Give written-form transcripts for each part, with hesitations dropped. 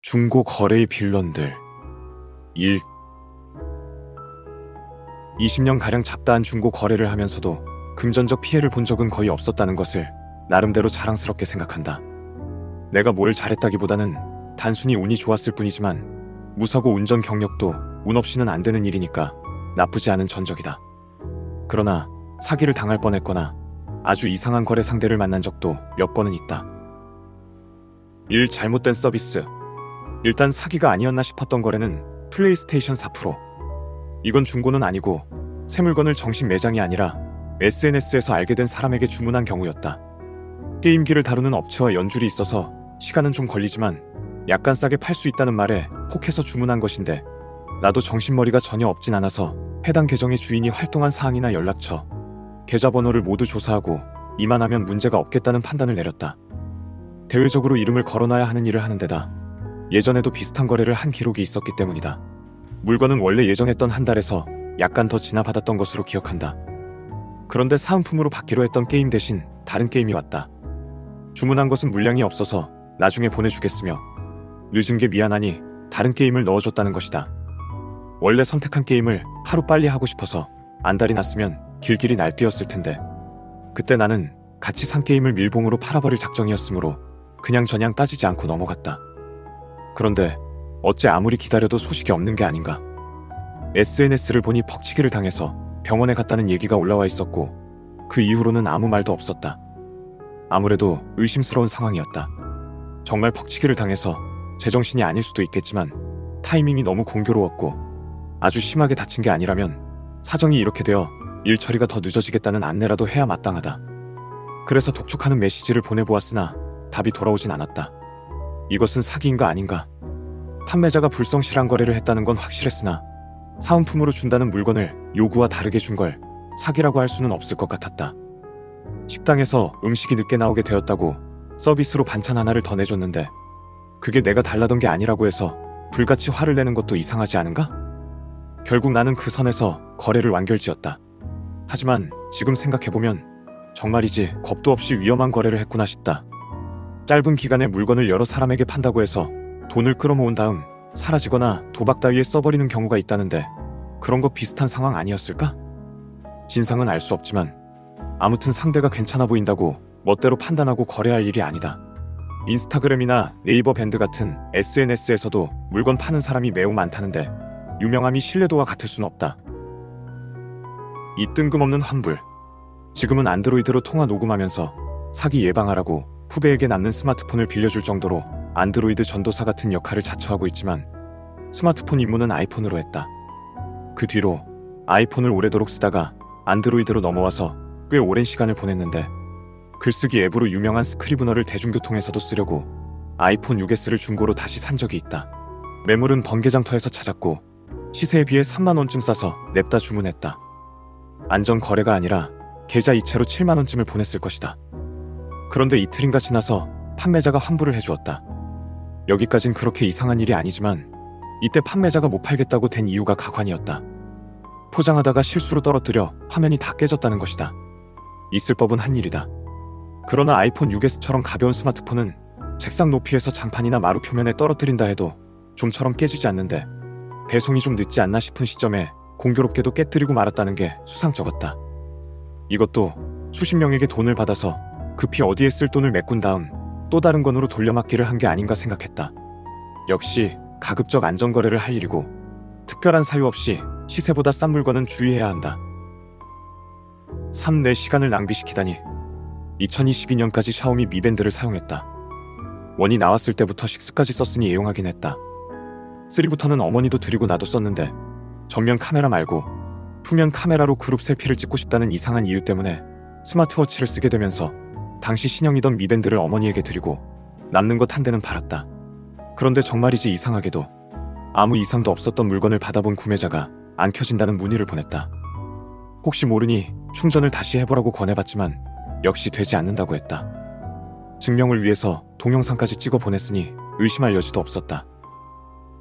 중고 거래의 빌런들 1. 20년가량 잡다한 중고 거래를 하면서도 금전적 피해를 본 적은 거의 없었다는 것을 나름대로 자랑스럽게 생각한다. 내가 뭘 잘했다기보다는 단순히 운이 좋았을 뿐이지만 무사고 운전 경력도 운 없이는 안 되는 일이니까 나쁘지 않은 전적이다. 그러나 사기를 당할 뻔했거나 아주 이상한 거래 상대를 만난 적도 몇 번은 있다. 1. 잘못된 서비스. 일단 사기가 아니었나 싶었던 거래는 플레이스테이션 4 프로. 이건 중고는 아니고 새 물건을 정식 매장이 아니라 SNS에서 알게 된 사람에게 주문한 경우였다. 게임기를 다루는 업체와 연줄이 있어서 시간은 좀 걸리지만 약간 싸게 팔 수 있다는 말에 혹해서 주문한 것인데, 나도 정신머리가 전혀 없진 않아서 해당 계정의 주인이 활동한 사항이나 연락처, 계좌번호를 모두 조사하고 이만하면 문제가 없겠다는 판단을 내렸다. 대외적으로 이름을 걸어놔야 하는 일을 하는 데다 예전에도 비슷한 거래를 한 기록이 있었기 때문이다. 물건은 원래 예정했던 한 달에서 약간 더 지나받았던 것으로 기억한다. 그런데 사은품으로 받기로 했던 게임 대신 다른 게임이 왔다. 주문한 것은 물량이 없어서 나중에 보내주겠으며 늦은 게 미안하니 다른 게임을 넣어줬다는 것이다. 원래 선택한 게임을 하루빨리 하고 싶어서 안달이 났으면 길길이 날뛰었을 텐데, 그때 나는 같이 산 게임을 밀봉으로 팔아버릴 작정이었으므로 그냥 저냥 따지지 않고 넘어갔다. 그런데 어째 아무리 기다려도 소식이 없는 게 아닌가. SNS를 보니 퍽치기를 당해서 병원에 갔다는 얘기가 올라와 있었고, 그 이후로는 아무 말도 없었다. 아무래도 의심스러운 상황이었다. 정말 퍽치기를 당해서 제정신이 아닐 수도 있겠지만 타이밍이 너무 공교로웠고, 아주 심하게 다친 게 아니라면 사정이 이렇게 되어 일 처리가 더 늦어지겠다는 안내라도 해야 마땅하다. 그래서 독촉하는 메시지를 보내보았으나 답이 돌아오진 않았다. 이것은 사기인가 아닌가? 판매자가 불성실한 거래를 했다는 건 확실했으나 사은품으로 준다는 물건을 요구와 다르게 준 걸 사기라고 할 수는 없을 것 같았다. 식당에서 음식이 늦게 나오게 되었다고 서비스로 반찬 하나를 더 내줬는데, 그게 내가 달라던 게 아니라고 해서 불같이 화를 내는 것도 이상하지 않은가? 결국 나는 그 선에서 거래를 완결지었다. 하지만 지금 생각해보면 정말이지 겁도 없이 위험한 거래를 했구나 싶다. 짧은 기간에 물건을 여러 사람에게 판다고 해서 돈을 끌어모은 다음 사라지거나 도박 따위에 써버리는 경우가 있다는데, 그런 거 비슷한 상황 아니었을까? 진상은 알 수 없지만 아무튼 상대가 괜찮아 보인다고 멋대로 판단하고 거래할 일이 아니다. 인스타그램이나 네이버 밴드 같은 SNS에서도 물건 파는 사람이 매우 많다는데 유명함이 신뢰도와 같을 순 없다. 이 뜬금없는 환불. 지금은 안드로이드로 통화 녹음하면서 사기 예방하라고 후배에게 남는 스마트폰을 빌려줄 정도로 안드로이드 전도사 같은 역할을 자처하고 있지만, 스마트폰 입문은 아이폰으로 했다. 그 뒤로 아이폰을 오래도록 쓰다가 안드로이드로 넘어와서 꽤 오랜 시간을 보냈는데, 글쓰기 앱으로 유명한 스크리브너를 대중교통에서도 쓰려고 아이폰 6S를 중고로 다시 산 적이 있다. 매물은 번개장터에서 찾았고 시세에 비해 3만원쯤 싸서 냅다 주문했다. 안전 거래가 아니라 계좌 이체로 7만원쯤을 보냈을 것이다. 그런데 이틀인가 지나서 판매자가 환불을 해주었다. 여기까진 그렇게 이상한 일이 아니지만 이때 판매자가 못 팔겠다고 된 이유가 가관이었다. 포장하다가 실수로 떨어뜨려 화면이 다 깨졌다는 것이다. 있을 법은 한 일이다. 그러나 아이폰 6S처럼 가벼운 스마트폰은 책상 높이에서 장판이나 마루 표면에 떨어뜨린다 해도 좀처럼 깨지지 않는데, 배송이 좀 늦지 않나 싶은 시점에 공교롭게도 깨뜨리고 말았다는 게 수상쩍었다. 이것도 수십 명에게 돈을 받아서 급히 어디에 쓸 돈을 메꾼 다음 또 다른 건으로 돌려막기를 한 게 아닌가 생각했다. 역시 가급적 안전거래를 할 일이고, 특별한 사유 없이 시세보다 싼 물건은 주의해야 한다. 3. 내 시간을 낭비시키다니. 2022년까지 샤오미 미 밴드를 사용했다. 1이 나왔을 때부터 6까지 썼으니 애용하긴 했다. 3부터는 어머니도 드리고 나도 썼는데, 전면 카메라 말고 후면 카메라로 그룹 셀피를 찍고 싶다는 이상한 이유 때문에 스마트워치를 쓰게 되면서 당시 신형이던 미 밴드를 어머니에게 드리고 남는 것 한 대는 팔았다. 그런데 정말이지 이상하게도 아무 이상도 없었던 물건을 받아본 구매자가 안 켜진다는 문의를 보냈다. 혹시 모르니 충전을 다시 해보라고 권해봤지만 역시 되지 않는다고 했다. 증명을 위해서 동영상까지 찍어 보냈으니 의심할 여지도 없었다.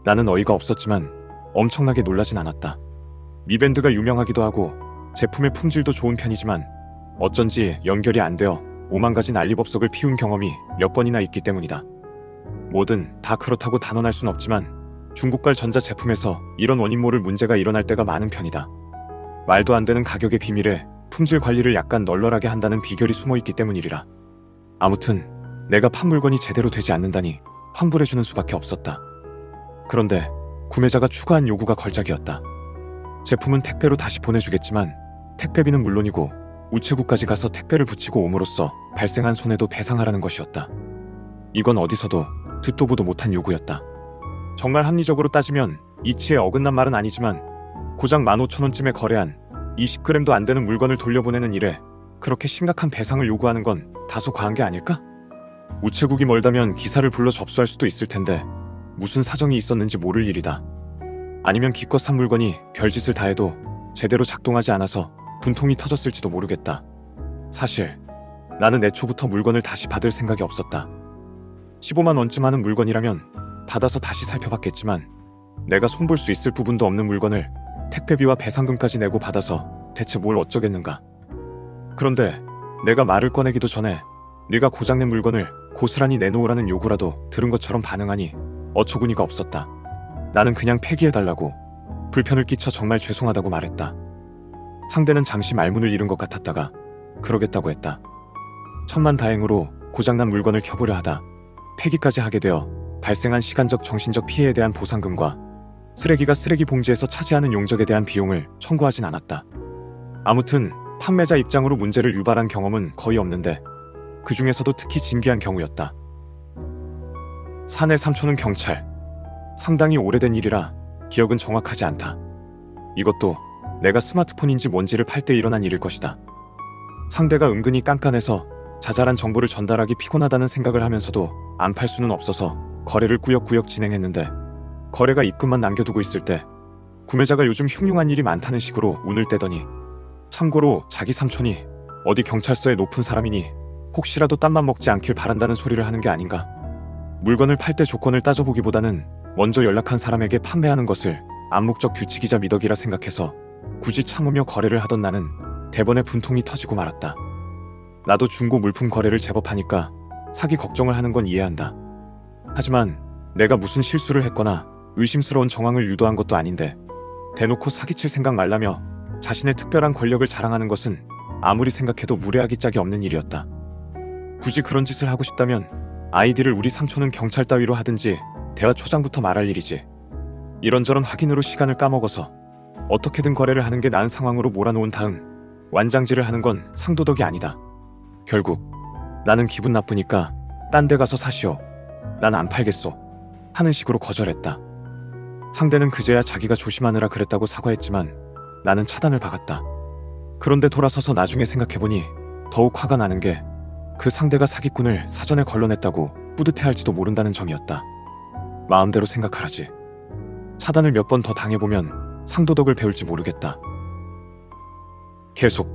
나는 어이가 없었지만 엄청나게 놀라진 않았다. 미 밴드가 유명하기도 하고 제품의 품질도 좋은 편이지만 어쩐지 연결이 안 되어 오만 가지 난리법석을 피운 경험이 몇 번이나 있기 때문이다. 뭐든 다 그렇다고 단언할 순 없지만 중국발 전자제품에서 이런 원인 모를 문제가 일어날 때가 많은 편이다. 말도 안 되는 가격의 비밀에 품질 관리를 약간 널널하게 한다는 비결이 숨어있기 때문이리라. 아무튼 내가 판 물건이 제대로 되지 않는다니 환불해주는 수밖에 없었다. 그런데 구매자가 추가한 요구가 걸작이었다. 제품은 택배로 다시 보내주겠지만 택배비는 물론이고 우체국까지 가서 택배를 붙이고 옴으로써 발생한 손해도 배상하라는 것이었다. 이건 어디서도 듣도 보도 못한 요구였다. 정말 합리적으로 따지면 이치에 어긋난 말은 아니지만 고작 15,000원쯤에 거래한 20g도 안 되는 물건을 돌려보내는 일에 그렇게 심각한 배상을 요구하는 건 다소 과한 게 아닐까? 우체국이 멀다면 기사를 불러 접수할 수도 있을 텐데 무슨 사정이 있었는지 모를 일이다. 아니면 기껏 산 물건이 별짓을 다 해도 제대로 작동하지 않아서 분통이 터졌을지도 모르겠다. 사실 나는 애초부터 물건을 다시 받을 생각이 없었다. 15만 원쯤 하는 물건이라면 받아서 다시 살펴봤겠지만 내가 손볼 수 있을 부분도 없는 물건을 택배비와 배상금까지 내고 받아서 대체 뭘 어쩌겠는가. 그런데 내가 말을 꺼내기도 전에 네가 고장낸 물건을 고스란히 내놓으라는 요구라도 들은 것처럼 반응하니 어처구니가 없었다. 나는 그냥 폐기해달라고, 불편을 끼쳐 정말 죄송하다고 말했다. 상대는 잠시 말문을 잃은 것 같았다가 그러겠다고 했다. 천만다행으로 고장난 물건을 켜보려 하다 폐기까지 하게 되어 발생한 시간적 정신적 피해에 대한 보상금과 쓰레기가 쓰레기 봉지에서 차지하는 용적에 대한 비용을 청구하진 않았다. 아무튼 판매자 입장으로 문제를 유발한 경험은 거의 없는데 그 중에서도 특히 진기한 경우였다. 사내 삼촌은 경찰. 상당히 오래된 일이라 기억은 정확하지 않다. 이것도 내가 스마트폰인지 뭔지를 팔 때 일어난 일일 것이다. 상대가 은근히 깐깐해서 자잘한 정보를 전달하기 피곤하다는 생각을 하면서도 안 팔 수는 없어서 거래를 꾸역꾸역 진행했는데 거래가 입금만 남겨두고 있을 때 구매자가 요즘 흉흉한 일이 많다는 식으로 운을 떼더니 참고로 자기 삼촌이 어디 경찰서에 높은 사람이니 혹시라도 땀만 먹지 않길 바란다는 소리를 하는 게 아닌가. 물건을 팔 때 조건을 따져보기보다는 먼저 연락한 사람에게 판매하는 것을 암묵적 규칙이자 미덕이라 생각해서 굳이 참으며 거래를 하던 나는 대번에 분통이 터지고 말았다. 나도 중고 물품 거래를 제법 하니까 사기 걱정을 하는 건 이해한다. 하지만 내가 무슨 실수를 했거나 의심스러운 정황을 유도한 것도 아닌데 대놓고 사기칠 생각 말라며 자신의 특별한 권력을 자랑하는 것은 아무리 생각해도 무례하기 짝이 없는 일이었다. 굳이 그런 짓을 하고 싶다면 아이디를 우리 삼촌은 경찰 따위로 하든지 대화 초장부터 말할 일이지. 이런저런 확인으로 시간을 까먹어서 어떻게든 거래를 하는 게 나은 상황으로 몰아놓은 다음 완장질을 하는 건 상도덕이 아니다. 결국 나는 기분 나쁘니까 딴 데 가서 사시오. 난 안 팔겠소. 하는 식으로 거절했다. 상대는 그제야 자기가 조심하느라 그랬다고 사과했지만 나는 차단을 박았다. 그런데 돌아서서 나중에 생각해보니 더욱 화가 나는 게 그 상대가 사기꾼을 사전에 걸러냈다고 뿌듯해할지도 모른다는 점이었다. 마음대로 생각하라지. 차단을 몇 번 더 당해보면 상도덕을 배울지 모르겠다. 계속